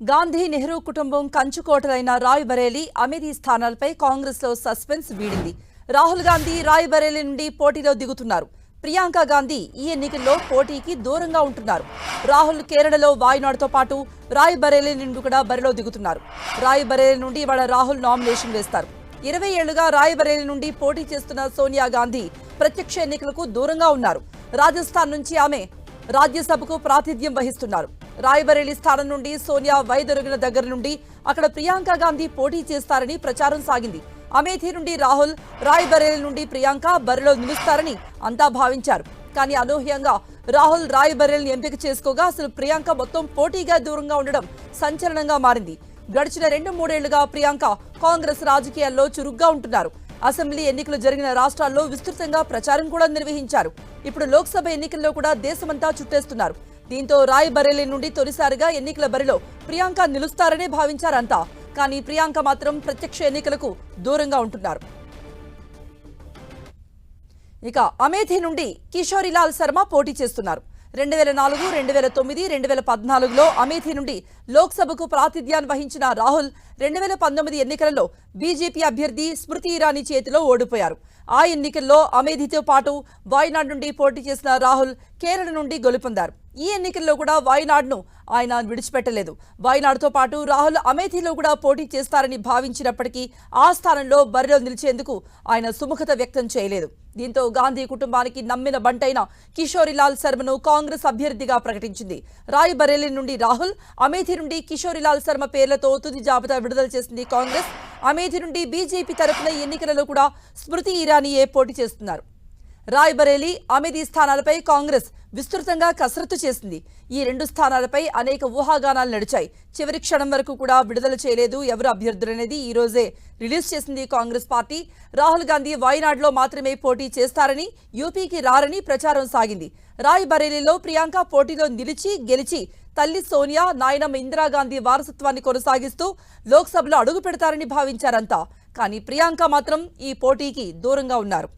గాంధీ నెహ్రూ కుటుంబం కంచుకోటలైన రాయ్బరేలీ అమేథీ స్థానాలపై కాంగ్రెస్ లో సస్పెన్స్ వీడింది. రాహుల్ గాంధీ రాయ్బరేలీ నుండి పోటీలో దిగుతున్నారు. ప్రియాంక గాంధీ ఈ ఎన్నికల్లో పోటీకి దూరంగా ఉంటున్నారు. రాహుల్ కేరళలో వాయనాడ్తో పాటు రాయ్బరేలీ నుండి కూడా బరిలో దిగుతున్నారు. రాయ్బరేలీ నుండి ఇవాళ రాహుల్ నామినేషన్ వేస్తారు. 20 ఏళ్లుగా రాయ్బరేలీ నుండి పోటీ చేస్తున్న సోనియా గాంధీ ప్రత్యక్ష ఎన్నికలకు దూరంగా ఉన్నారు. రాజస్థాన్ నుంచి ఆమె రాజ్యసభకు ప్రాతినిధ్యం వహిస్తున్నారు. రాయ్బరేలీ స్థానం నుండి సోనియా వైదొరిగిన దగ్గర నుండి అక్కడ ప్రియాంక గాంధీ పోటీ చేస్తారని ప్రచారం సాగింది. అమేథీ నుండి రాహుల్, రాయ్బరేలీ నుండి ప్రియాంక బరిలో నిలుస్తారని అంతా భావించారు. కానీ అనూహ్యంగా రాహుల్ రాయ్బరేలీని ఎంపిక చేసుకోగా అసలు ప్రియాంక మొత్తం పోటీగా దూరంగా ఉండడం సంచలనంగా మారింది. గడిచిన 2-3 ఏళ్లుగా ప్రియాంక కాంగ్రెస్ రాజకీయాల్లో చురుగ్గా ఉంటున్నారు. అసెంబ్లీ ఎన్నికలు జరిగిన రాష్ట్రాల్లో విస్తృతంగా ప్రచారం కూడా నిర్వహించారు. ఇప్పుడు లోక్సభ ఎన్నికల్లో కూడా దేశమంతా చుట్టేస్తున్నారు. దీంతో రాయ్బరేలీ నుండి తొలిసారిగా ఎన్నికల బరిలో ప్రియాంక నిలుస్తారనే భావించారంతా. కానీ ప్రియాంక మాత్రం ప్రత్యక్ష ఎన్నికలకు దూరంగా ఉంటున్నారు. ఇక అమేథీ నుండి కిషోరీలాల్ శర్మ పోటీ చేస్తున్నారు. 2004, 2009, 2014లో అమేథీ నుండి లోక్సభకు ప్రాతినిధ్యాన్ని వహించిన రాహుల్ 2019 ఎన్నికలలో బీజేపీ అభ్యర్థి స్మృతి ఇరానీ చేతిలో ఓడిపోయారు. ఆ ఎన్నికల్లో అమేథీతో పాటు వాయనాడ్ నుండి పోటీ చేసిన రాహుల్ కేరళ నుండి గెలుపొందారు. ఈ ఎన్నికల్లో కూడా వాయనాడ్ను ఆయన విడిచిపెట్టలేదు. వాయనాడ్తో పాటు రాహుల్ అమేథీలో కూడా పోటీ చేస్తారని భావించినప్పటికీ ఆ స్థానంలో బరిలో నిలిచేందుకు ఆయన సుముఖత వ్యక్తం చేయలేదు. దీంతో గాంధీ కుటుంబానికి నమ్మిన బంటైన కిషోరీలాల్ శర్మను కాంగ్రెస్ అభ్యర్థిగా ప్రకటించింది. రాయ్బరేలీ నుండి రాహుల్, అమేథీ నుండి కిషోరీలాల్ శర్మ పేర్లతో తుది జాబితా విడుదల చేసింది కాంగ్రెస్. అమేథీ నుండి బీజేపీ తరఫున ఎన్నికలలో కూడా స్మృతి ఇరానీయే పోటీ చేస్తున్నారు. రాయ్బరేలీ, అమేథీ స్థానాలపై కాంగ్రెస్ విస్తృతంగా కసరత్తు చేసింది. ఈ 2 స్థానాలపై అనేక ఊహాగానాలు నడిచాయి. చివరి క్షణం వరకు కూడా విడుదల చేయలేదు ఎవరు అభ్యర్థులనేది. ఈ రోజే రిలీజ్ చేసింది కాంగ్రెస్ పార్టీ. రాహుల్ గాంధీ వాయనాడ్లో మాత్రమే పోటీ చేస్తారని, యూపీకి రారని ప్రచారం సాగింది. రాయ్బరేలీలో ప్రియాంక పోటీలో నిలిచి గెలిచి తల్లి సోనియా, నాయనమ్మ ఇందిరాగాంధీ వారసత్వాన్ని కొనసాగిస్తూ లోక్సభలో అడుగు పెడతారని భావించారంతా. కానీ ప్రియాంక మాత్రం ఈ పోటీకి దూరంగా ఉన్నారు.